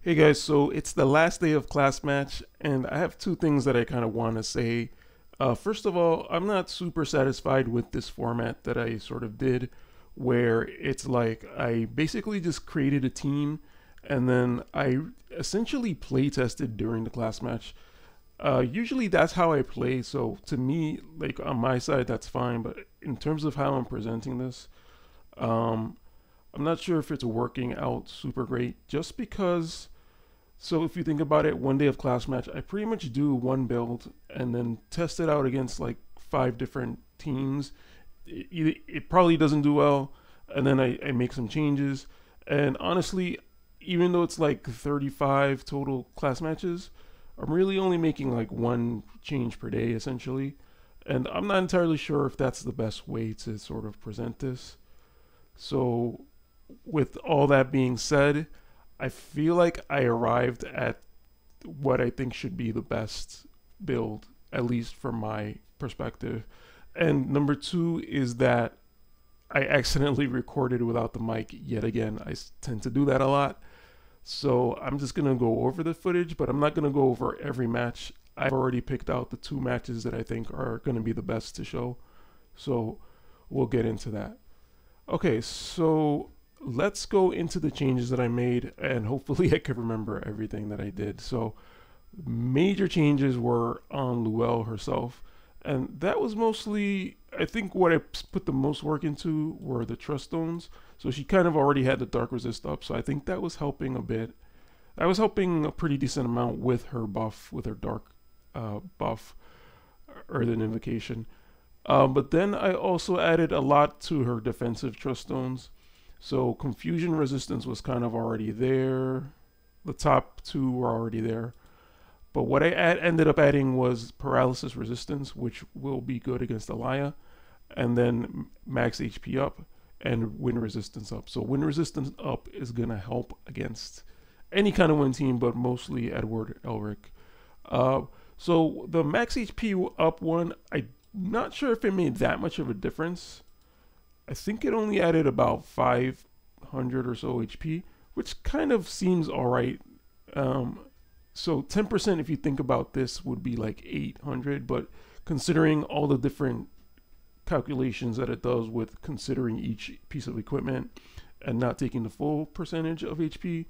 Hey guys, so it's the last day of class match, and I have two things that I kind of want to say. First of all, I'm not super satisfied with this format that I sort of did, where it's like I basically just created a team and then I essentially play tested during the class match. Usually that's how I play, so to me, like on my side, that's fine, but in terms of how I'm presenting this, um, I'm not sure if it's working out super great just because. So if you think about it, one day of class match, I pretty much do one build and then test it out against like five different teams. It probably doesn't do well, and then I make some changes. And honestly, even though it's like 35 total class matches, I'm really only making like one change per day essentially. And I'm not entirely sure if that's the best way to sort of present this. So, with all that being said, I feel like I arrived at what I think should be the best build, at least from my perspective. And number two is that I accidentally recorded without the mic yet again. I tend to do that a lot. So I'm just going to go over the footage, but I'm not going to go over every match. I've already picked out the two matches that I think are going to be the best to show. So we'll get into that. Okay, so let's go into the changes that I made, and hopefully I can remember everything that I did. So major changes were on Louelle herself, and that was mostly, I think what I put the most work into were the trust stones. So she kind of already had the dark resist up, so I think that was helping a bit. That was helping a pretty decent amount with her buff, with her dark buff, Earthen Invocation. But then I also added a lot to her defensive trust stones. So confusion resistance was kind of already there. The top two were already there. But what ended up adding was paralysis resistance, which will be good against Alaya, and then max HP up and wind resistance up. So wind resistance up is gonna help against any kind of wind team, but mostly Edward Elric. Uh, so the max HP up one, I'm not sure if it made that much of a difference. I think it only added about 500 or so HP, which kind of seems alright. So 10%, if you think about this, would be like 800, but considering all the different calculations that it does with considering each piece of equipment and not taking the full percentage of HP,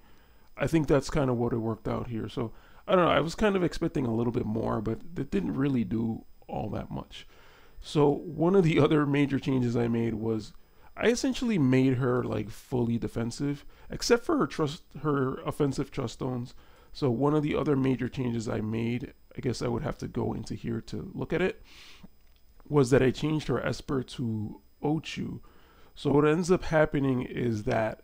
I think that's kind of what it worked out here. So I don't know, I was kind of expecting a little bit more, but it didn't really do all that much. So one of the other major changes I made was I essentially made her like fully defensive, except for her offensive trust stones. So one of the other major changes I made, I guess I would have to go into here to look at it, was that I changed her Esper to Ochu. So what ends up happening is that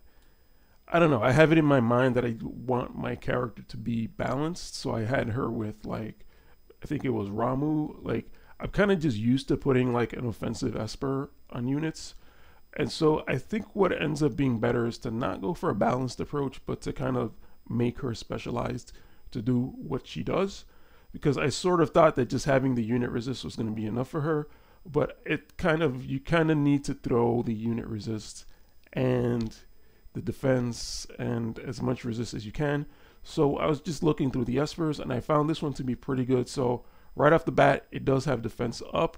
I don't know, I have it in my mind that I want my character to be balanced. So I had her with like I think it was Ramu. Like I'm kind of just used to putting like an offensive Esper on units. And so I think what ends up being better is to not go for a balanced approach, but to kind of make her specialized to do what she does. Because I sort of thought that just having the unit resist was going to be enough for her, but you kind of need to throw the unit resist and the defense and as much resist as you can. So I was just looking through the Espers and I found this one to be pretty good. So right off the bat, it does have defense up,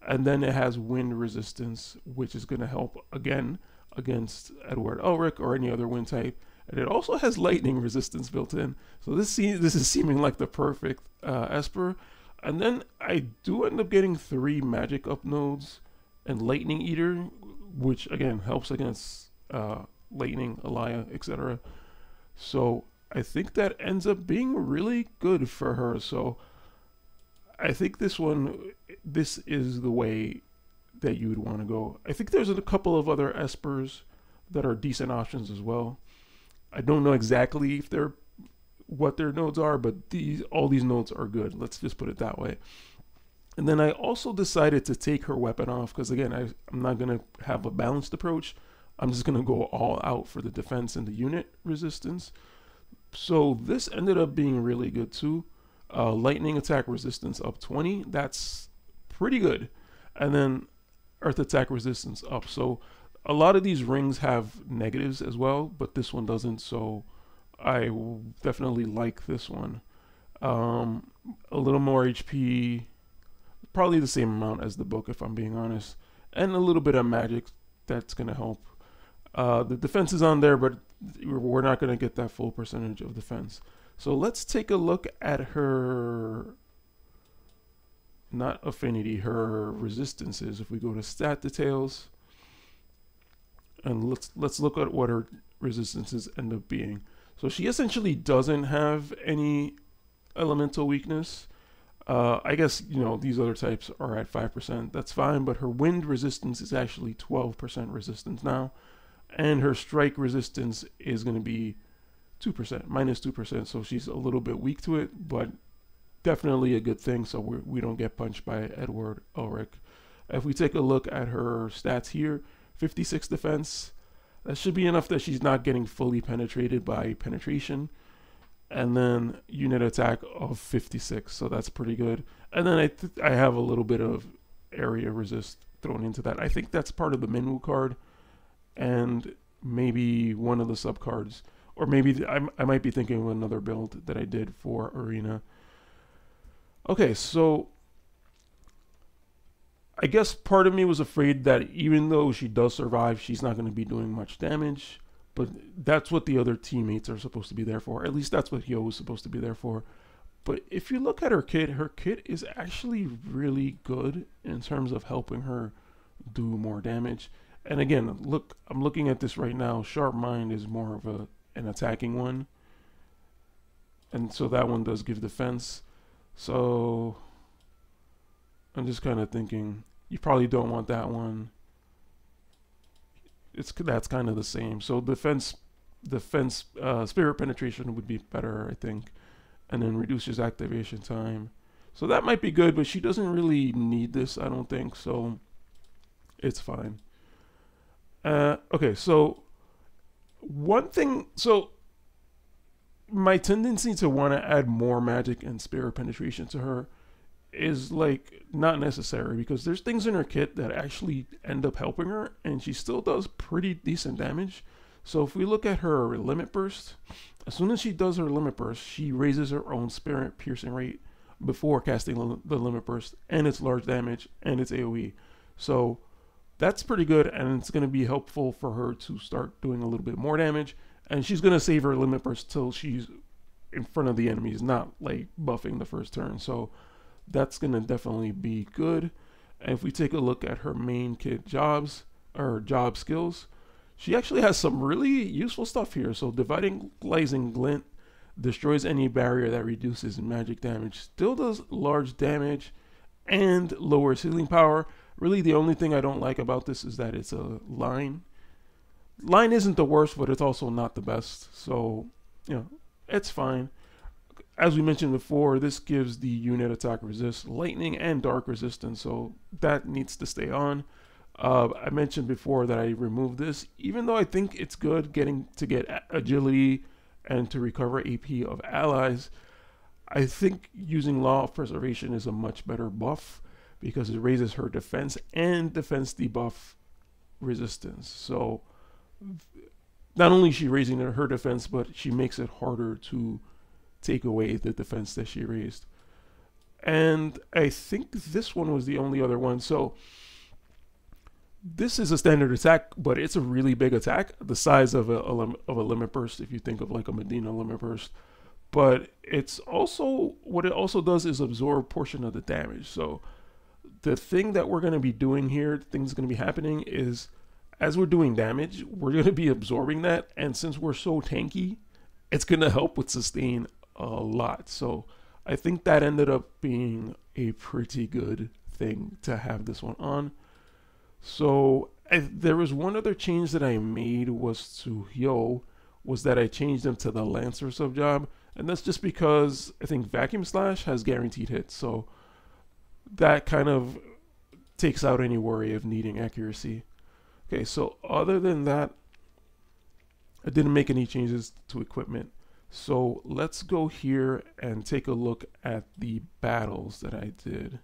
and then it has wind resistance, which is going to help again against Edward Elric or any other wind type. And it also has lightning resistance built in. So this is seeming like the perfect Esper. And then I do end up getting 3 magic up nodes and Lightning Eater, which again helps against Lightning, Alaya, etc. So I think that ends up being really good for her. So I think this is the way that you would want to go. I think there's a couple of other Espers that are decent options as well. I don't know exactly if they're what their nodes are, but all these nodes are good. Let's just put it that way. And then I also decided to take her weapon off because again, I'm not gonna have a balanced approach. I'm just gonna go all out for the defense and the unit resistance. So this ended up being really good too. Lightning attack resistance up 20. That's pretty good. And then earth attack resistance up. So a lot of these rings have negatives as well, but this one doesn't. So I definitely like this one. Um, a little more HP, probably the same amount as the book, if I'm being honest, and a little bit of magic that's gonna help. The defense is on there, but we're not gonna get that full percentage of defense. So let's take a look at her, not affinity, her resistances. If we go to stat details, and let's look at what her resistances end up being. So she essentially doesn't have any elemental weakness. I guess, these other types are at 5%. That's fine, but her wind resistance is actually 12% resistance now. And her strike resistance is going to be 2%, minus 2%. So she's a little bit weak to it, but definitely a good thing. So we don't get punched by Edward Elric. If we take a look at her stats here, 56 defense. That should be enough that she's not getting fully penetrated by penetration. And then unit attack of 56, so that's pretty good. And then I have a little bit of area resist thrown into that. I think that's part of the Minwu card, and maybe one of the sub cards, or maybe I might be thinking of another build that I did for Arena. Okay, so I guess part of me was afraid that even though she does survive, she's not going to be doing much damage. But that's what the other teammates are supposed to be there for. At least that's what Hyo was supposed to be there for. But if you look at her kit is actually really good in terms of helping her do more damage. And again, look, I'm looking at this right now. Sharp Mind is more of an attacking one. And so that one does give defense. So I'm just kind of thinking, you probably don't want that one. That's kind of the same. So defense, spirit penetration would be better, I think, and then reduces activation time. So that might be good, but she doesn't really need this, I don't think. So it's fine. Okay, so one thing. So my tendency to want to add more magic and spirit penetration to her is like not necessary, because there's things in her kit that actually end up helping her, and she still does pretty decent damage. So if we look at her limit burst, as soon as she does her limit burst, she raises her own spirit piercing rate before casting the limit burst, and it's large damage, and it's AoE. So that's pretty good, and it's going to be helpful for her to start doing a little bit more damage, and she's going to save her limit burst till she's in front of the enemies, not like buffing the first turn. So that's going to definitely be good. And if we take a look at her main kit jobs, or job skills, she actually has some really useful stuff here. So Dividing Glazing Glint destroys any barrier that reduces magic damage, still does large damage, and lowers healing power. Really the only thing I don't like about this is that it's a line. Line isn't the worst, but it's also not the best. So, it's fine. As we mentioned before, this gives the unit attack resist lightning and dark resistance, so that needs to stay on. I mentioned before that I removed this, even though I think it's good getting to get agility and to recover AP of allies. I think using Law of Preservation is a much better buff because it raises her defense and defense debuff resistance. So not only is she raising her defense, but she makes it harder to take away the defense that she raised. And I think this one was the only other one. So this is a standard attack, but it's a really big attack, the size of a limit burst, if you think of like a Medina limit burst. But it's also, what it also does is absorb portion of the damage. So the thing that we're going to be doing here, things going to be happening is, as we're doing damage, we're going to be absorbing that. And since we're so tanky, it's going to help with sustain a lot. So I think that ended up being a pretty good thing to have this one on. So there was one other change that I made was to Hyo, was that I changed him to the Lancer subjob, and that's just because I think Vacuum Slash has guaranteed hits, so that kind of takes out any worry of needing accuracy. Okay, so other than that, I didn't make any changes to equipment. So let's go here and take a look at the battles that I did.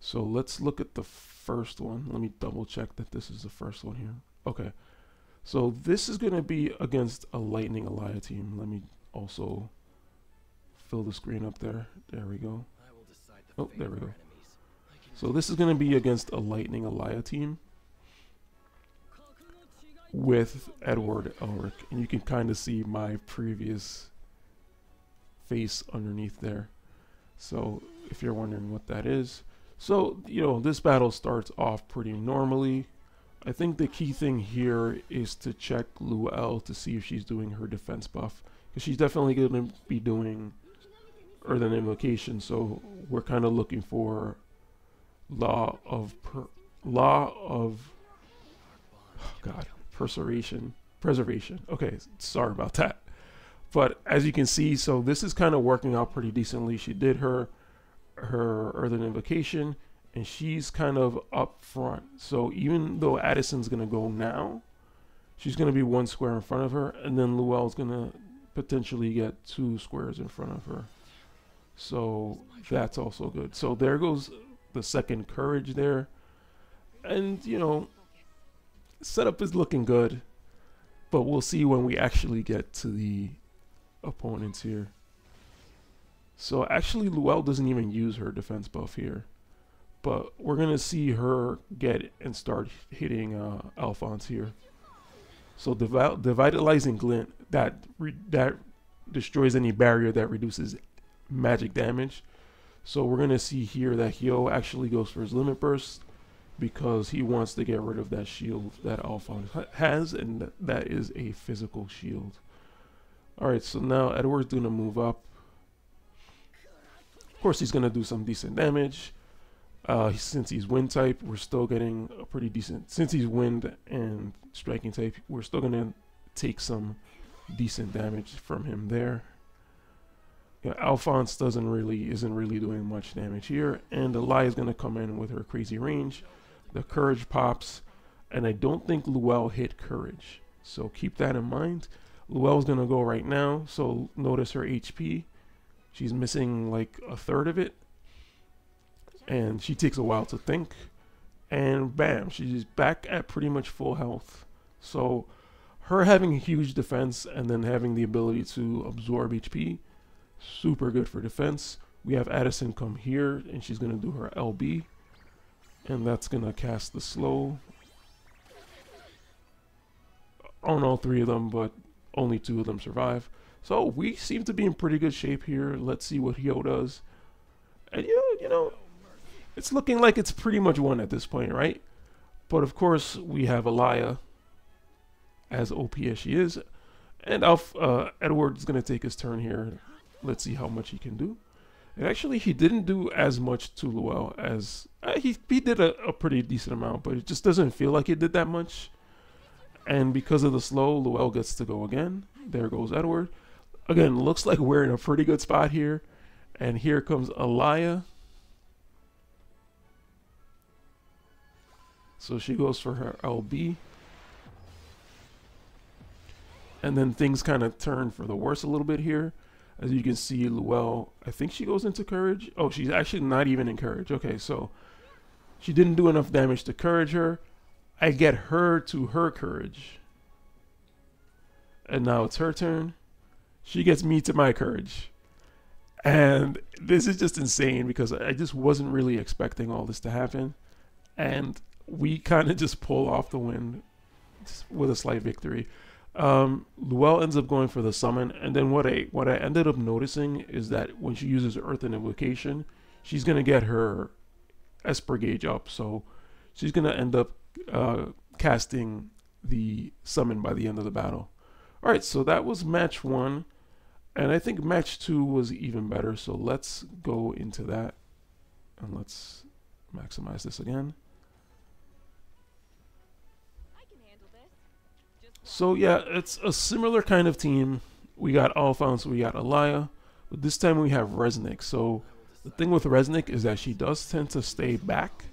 So let's look at the first one. Let me double check that this is the first one here. Okay. So this is going to be against a Lightning Alaya team. Let me also fill the screen up there. There we go. Oh, there we go. So this is going to be against a Lightning Alaya team with Edward Elric. And you can kind of see my previous face underneath there. So if you're wondering what that is. So, you know, this battle starts off pretty normally. I think the key thing here is to check Louelle to see if she's doing her defense buff. Because she's definitely going to be doing Earthen Invocation. So we're kind of looking for Law of Preservation. Okay, sorry about that. But as you can see, so this is kind of working out pretty decently. She did her Earthen Invocation, and she's kind of up front. So even though Addison's going to go now, she's going to be 1 square in front of her, and then Louelle's going to potentially get 2 squares in front of her. So that's also good. So there goes the second courage there. And, you know, setup is looking good, but we'll see when we actually get to the opponents here. So actually Louelle doesn't even use her defense buff here, but we're gonna see her get and start hitting Alphonse here. So Devitalizing Glint, that destroys any barrier that reduces magic damage. So we're gonna see here that Hyo actually goes for his Limit Burst because he wants to get rid of that shield that Alphonse has, and that is a physical shield. Alright, so now Edward's gonna move up. Of course, he's gonna do some decent damage. Since he's wind type, we're still getting a pretty decent. Since he's wind and striking type, we're still gonna take some decent damage from him there. Yeah, Alphonse isn't really doing much damage here, and Alaya is gonna come in with her crazy range. The courage pops, and I don't think Louelle hit courage, so keep that in mind. Louelle's gonna go right now, so notice her HP. She's missing like a third of it, and she takes a while to think, and bam, she's back at pretty much full health. So her having a huge defense and then having the ability to absorb HP, super good for defense. We have Addison come here, and she's gonna do her LB, and that's gonna cast the slow on all 3 of them, but only 2 of them survive. So we seem to be in pretty good shape here. Let's see what Hyo does. And you know, it's looking like it's pretty much won at this point, right? But of course, we have Alaya, as OP as she is, and Edward's gonna take his turn here. Let's see how much he can do. And actually, he didn't do as much to Louelle as he did a pretty decent amount, but it just doesn't feel like he did that much. And because of the slow, Louelle gets to go again. There goes Edward. Again, looks like we're in a pretty good spot here. And here comes Alaya. So she goes for her LB. And then things kind of turn for the worse a little bit here. As you can see, Louelle, I think she goes into courage. Oh, she's actually not even in courage. Okay, so she didn't do enough damage to courage her. I get her to her courage. And now it's her turn. She gets me to my courage. And this is just insane because I just wasn't really expecting all this to happen. And we kind of just pull off the win with a slight victory. Louelle ends up going for the summon, and then what I ended up noticing is that when she uses Earthen Invocation, she's gonna get her Esper gauge up, so she's gonna end up casting the summon by the end of the battle. Alright, so that was match 1, and I think match 2 was even better, so let's go into that, and let's maximize this again. So yeah, it's a similar kind of team. We got Alphonse, we got Alaya, but this time we have Resnick. So the thing with Resnick is that she does tend to stay back,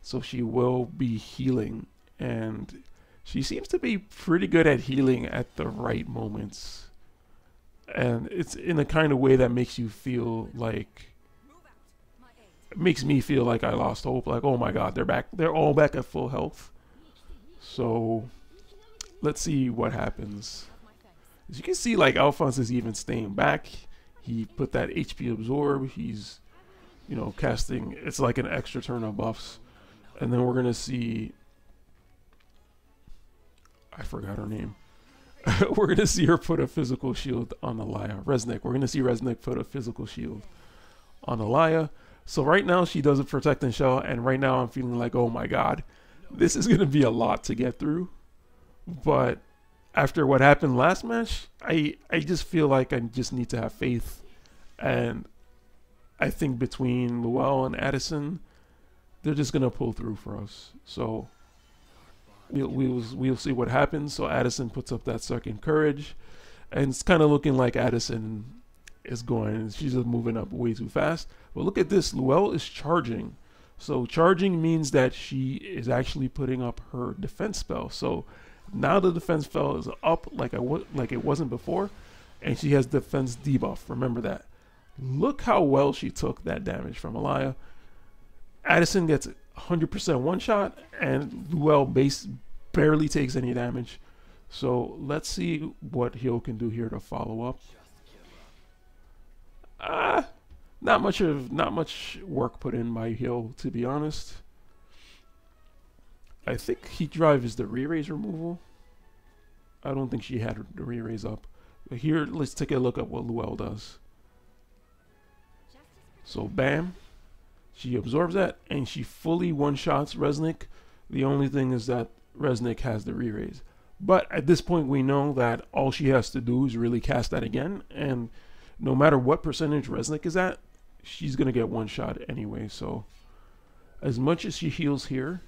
so she will be healing, and she seems to be pretty good at healing at the right moments. And it's in a kind of way that makes you feel like, it makes me feel like I lost hope, like, oh my god, they're back, they're all back at full health. So let's see what happens. As you can see, like Alphonse is even staying back. He put that HP absorb. He's, you know, casting. It's like an extra turn of buffs. And then we're gonna see. I forgot her name. We're gonna see her put a physical shield on Alaya. Resnick. We're gonna see Resnick put a physical shield on Alaya. So right now she does a protect and shell, and right now I'm feeling like, oh my god, this is gonna be a lot to get through. But after what happened last match, I just feel like I just need to have faith, and I think between Louelle and Addison, they're just gonna pull through for us. So we'll see what happens. So Addison puts up that second courage, and it's kind of looking like Addison is going. She's just moving up way too fast. But look at this, Louelle is charging. So charging means that she is actually putting up her defense spell. So now the defense spell is up like it wasn't before, and she has defense debuff. Remember that. Look how well she took that damage from Alaya. Addison gets 100% one shot, and Louelle barely takes any damage. So let's see what Heal can do here to follow up. Not much work put in by Heal, to be honest. I think Heat Drive is the re-raise removal. I don't think she had the re-raise up. But here, let's take a look at what Louelle does. So bam, she absorbs that, and she fully one-shots Resnick. The only thing is that Resnick has the re-raise. But at this point, we know that all she has to do is really cast that again, and no matter what percentage Resnick is at, she's going to get one shot anyway. So as much as she heals here,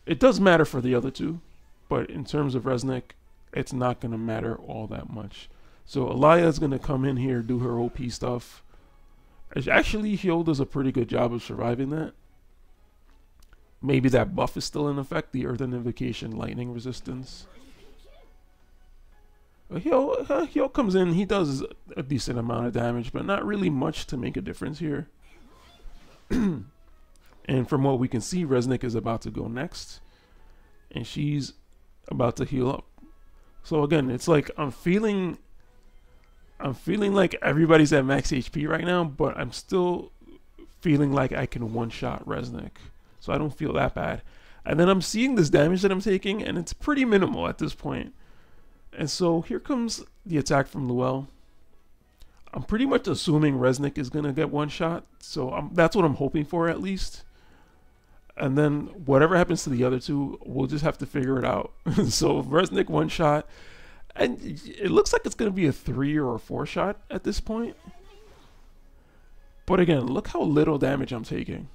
it does matter for the other two, but in terms of Resnick, it's not going to matter all that much. So Alaya is going to come in here, do her OP stuff. Actually, Heal does a pretty good job of surviving that. Maybe that buff is still in effect, the Earth Invocation Lightning Resistance. Heal comes in, he does a decent amount of damage, but not really much to make a difference here. And from what we can see, Resnick is about to go next, and she's about to heal up. So again, it's like I'm feeling like everybody's at max HP right now, but I'm still feeling like I can one-shot Resnick. So I don't feel that bad. And then I'm seeing this damage that I'm taking, and it's pretty minimal at this point. And so here comes the attack from Louelle. I'm pretty much assuming Resnick is going to get one shot. So that's what I'm hoping for, at least. And then whatever happens to the other two, we'll just have to figure it out. So Resnick one shot. And it looks like it's going to be a 3 or a 4 shot at this point. But again, look how little damage I'm taking.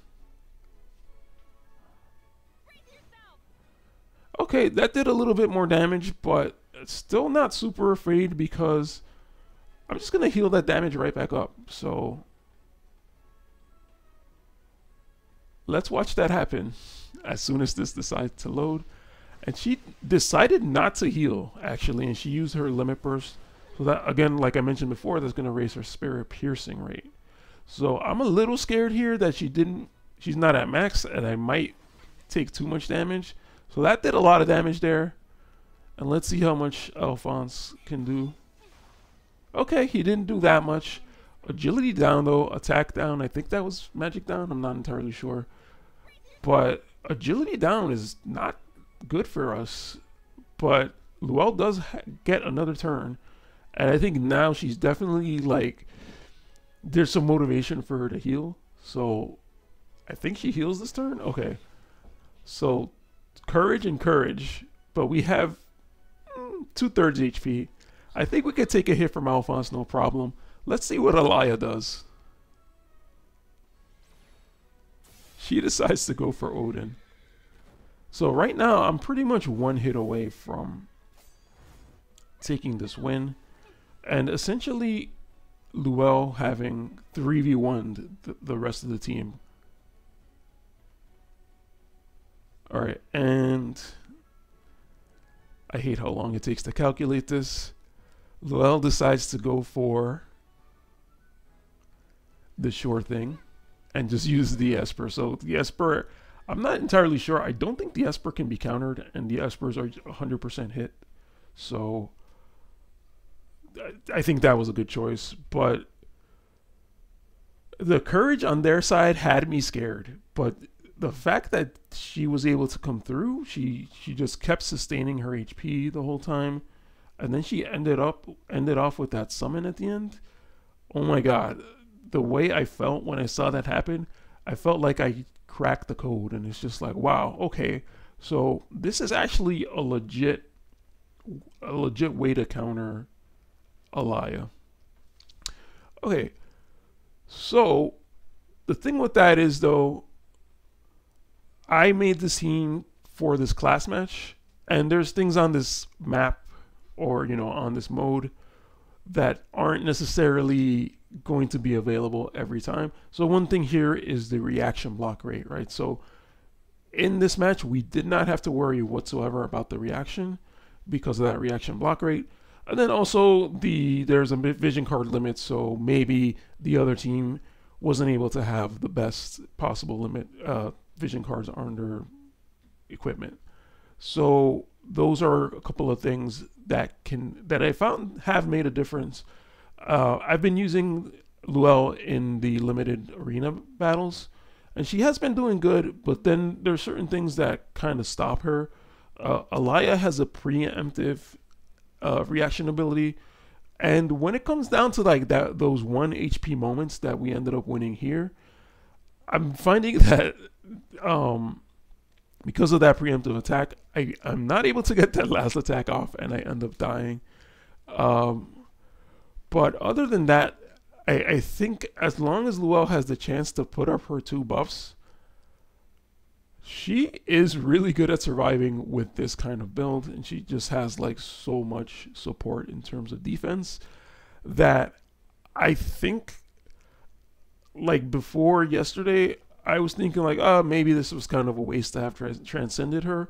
Okay, that did a little bit more damage, but still not super afraid because I'm just going to heal that damage right back up. So let's watch that happen as soon as this decides to load. And she decided not to heal, actually, and she used her limit burst. So that, again, like I mentioned before, that's going to raise her spirit piercing rate. So I'm a little scared here that she's not at max, and I might take too much damage. So that did a lot of damage there. And let's see how much Alphonse can do. Okay, he didn't do that much. Agility down, though. Attack down. I think that was magic down. I'm not entirely sure. But agility down is not good for us. But Louelle does get another turn. And I think now she's definitely, like, there's some motivation for her to heal. So I think she heals this turn. Okay. So courage and courage. But we have 2/3 HP. I think we could take a hit from Alphonse, no problem. Let's see what Alaya does. She decides to go for Odin. So right now, I'm pretty much one hit away from taking this win. And essentially, Louelle having 3v1'd the rest of the team. Alright, and I hate how long it takes to calculate this. Louelle decides to go for the sure thing and just use the Esper. So the Esper, I'm not entirely sure. I don't think the Esper can be countered, and the Espers are 100% hit. So I think that was a good choice. But the courage on their side had me scared. But the fact that she was able to come through, she just kept sustaining her HP the whole time, and then she ended off with that summon at the end. Oh my god, the way I felt when I saw that happen, I felt like I cracked the code, and it's just like, wow, okay, so this is actually a legit way to counter Alaya. Okay, so the thing with that is though, I made this team for this class match, and there's things on this map or on this mode that aren't necessarily going to be available every time. So one thing here is the reaction block rate, right? So in this match, we did not have to worry whatsoever about the reaction because of that reaction block rate. And then also there's a vision card limit, so maybe the other team wasn't able to have the best possible limit vision cards on their equipment. So those are a couple of things that I found have made a difference. I've been using Louelle in the limited arena battles, and she has been doing good, but then there's certain things that kind of stop her. Alaya has a preemptive reaction ability, and when it comes down to like those 1 HP moments that we ended up winning here, I'm finding that because of that preemptive attack, I'm not able to get that last attack off, and I end up dying. But other than that, I think as long as Louelle has the chance to put up her 2 buffs, she is really good at surviving with this kind of build, and she just has like so much support in terms of defense that I think, like before yesterday, I was thinking like, oh, maybe this was kind of a waste to have transcended her.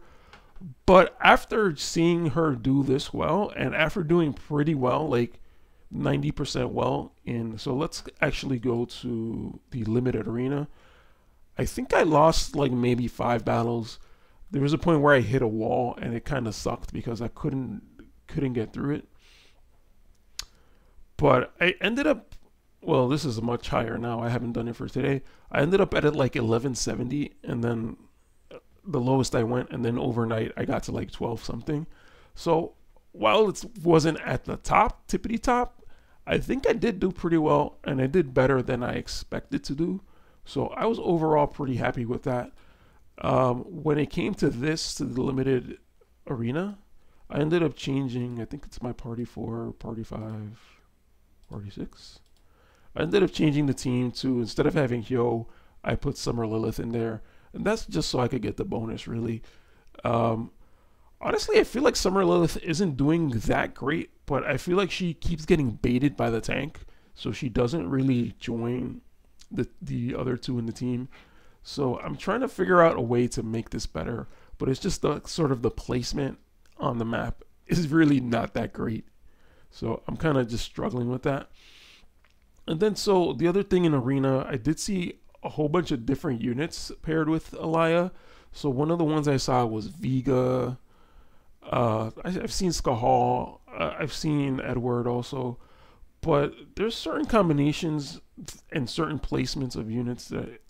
But after seeing her do this well, and after doing pretty well, like 90% well so let's actually go to the limited arena. I think I lost like maybe 5 battles. There was a point where I hit a wall, and it kind of sucked because I couldn't get through it. But I ended up, well, this is much higher now. I haven't done it for today. I ended up at it like 1170, and then the lowest I went, and then overnight I got to like 12 something. So while it wasn't at the top, tippity top, I think I did do pretty well, and I did better than I expected to do. So I was overall pretty happy with that. When it came to the limited arena, I ended up changing, I think it's my party 4, party 5, party 6. I ended up changing the team to, instead of having Hyo, I put Summer Lilith in there. And that's just so I could get the bonus, really. Honestly, I feel like Summer Lilith isn't doing that great, but I feel like she keeps getting baited by the tank, so she doesn't really join the other 2 in the team. So I'm trying to figure out a way to make this better, but it's just the sort of the placement on the map is really not that great. So I'm kind of just struggling with that. And then so the other thing in arena, I did see a whole bunch of different units paired with Alaya. So one of the ones I saw was Vega. I've seen Skahal. I've seen Edward also. But there's certain combinations and certain placements of units that,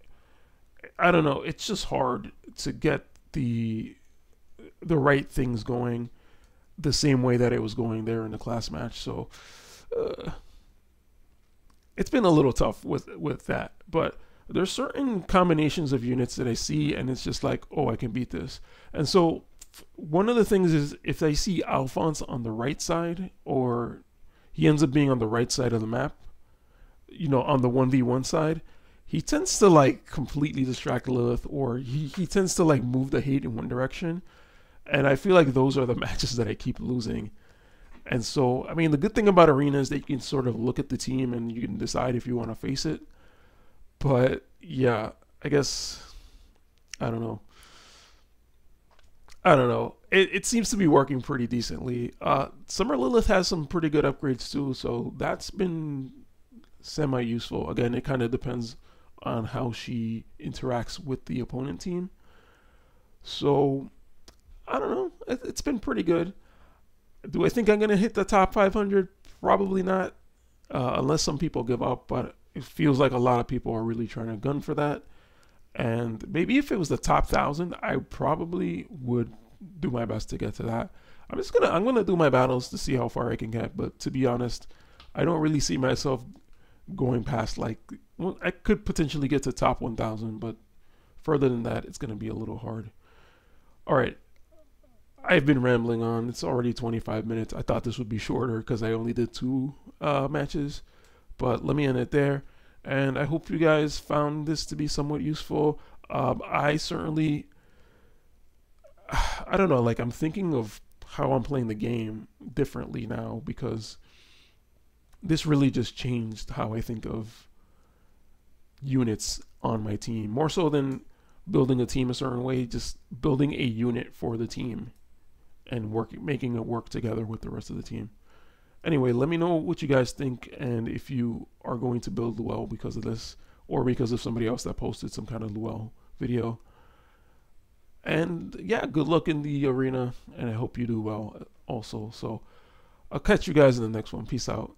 I don't know, it's just hard to get the right things going the same way that it was going there in the class match. So it's been a little tough with that. But there's certain combinations of units that I see, and it's just like, oh, I can beat this. And so one of the things is, if I see Alphonse on the right side, or he ends up being on the right side of the map, on the 1v1 side, he tends to like completely distract Lilith, or he tends to like move the hate in one direction. And I feel like those are the matches that I keep losing. And so, I mean, the good thing about arena is that you can sort of look at the team and you can decide if you want to face it. But yeah, I guess, I don't know. It seems to be working pretty decently. Summer Lilith has some pretty good upgrades too, so that's been semi-useful. Again, it kind of depends on how she interacts with the opponent team. So I don't know. It's been pretty good. Do I think I'm gonna hit the top 500? Probably not, unless some people give up. But it feels like a lot of people are really trying to gun for that. And maybe if it was the top 1,000, I probably would do my best to get to that. I'm gonna do my battles to see how far I can get. But to be honest, I don't really see myself going past like, well, I could potentially get to top 1,000, but further than that, it's gonna be a little hard. All right, I've been rambling on. It's already 25 minutes. I thought this would be shorter because I only did two matches, but let me end it there. And I hope you guys found this to be somewhat useful. I certainly, I don't know, like I'm thinking of how I'm playing the game differently now because this really just changed how I think of units on my team. More so than building a team a certain way, just building a unit for the team and making it work together with the rest of the team. Anyway, let me know what you guys think and if you are going to build Louelle because of this or because of somebody else that posted some kind of Louelle video. And yeah, good luck in the arena and I hope you do well also. So I'll catch you guys in the next one. Peace out.